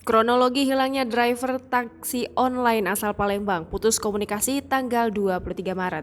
Kronologi hilangnya driver taksi online asal Palembang putus komunikasi tanggal 23 Maret.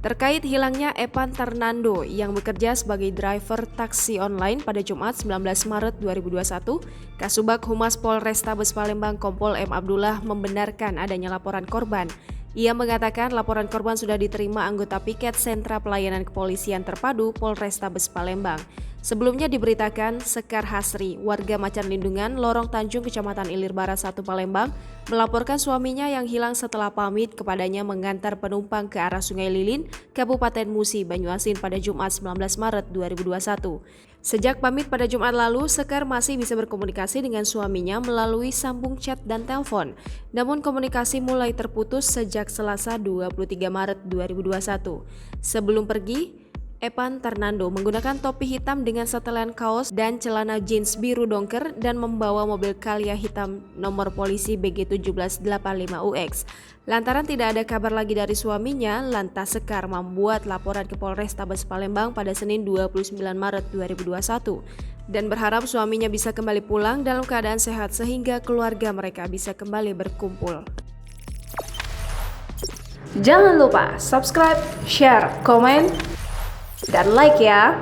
Terkait hilangnya Evan Ternando yang bekerja sebagai driver taksi online pada Jumat 19 Maret 2021, Kasubag Humas Polrestabes Palembang Kompol M. Abdullah membenarkan adanya laporan korban. Ia mengatakan laporan korban sudah diterima anggota piket Sentra Pelayanan Kepolisian Terpadu Polrestabes Palembang. Sebelumnya diberitakan Sekar Hasri, warga Macan Lindungan, Lorong Tanjung, Kecamatan Ilir Barat 1 Palembang, melaporkan suaminya yang hilang setelah pamit kepadanya mengantar penumpang ke arah Sungai Lilin, Kabupaten Musi, Banyuasin pada Jumat 19 Maret 2021. Sejak pamit pada Jumat lalu, Sekar masih bisa berkomunikasi dengan suaminya melalui sambung chat dan telepon. Namun komunikasi mulai terputus sejak Selasa 23 Maret 2021. Sebelum pergi, Evan Ternando menggunakan topi hitam dengan setelan kaos dan celana jeans biru dongker dan membawa mobil Calya hitam nomor polisi BG1785UX. Lantaran tidak ada kabar lagi dari suaminya, lantas Sekar membuat laporan ke Polrestabes Palembang pada Senin 29 Maret 2021 dan berharap suaminya bisa kembali pulang dalam keadaan sehat sehingga keluarga mereka bisa kembali berkumpul. Jangan lupa subscribe, share, komen, dan like ya.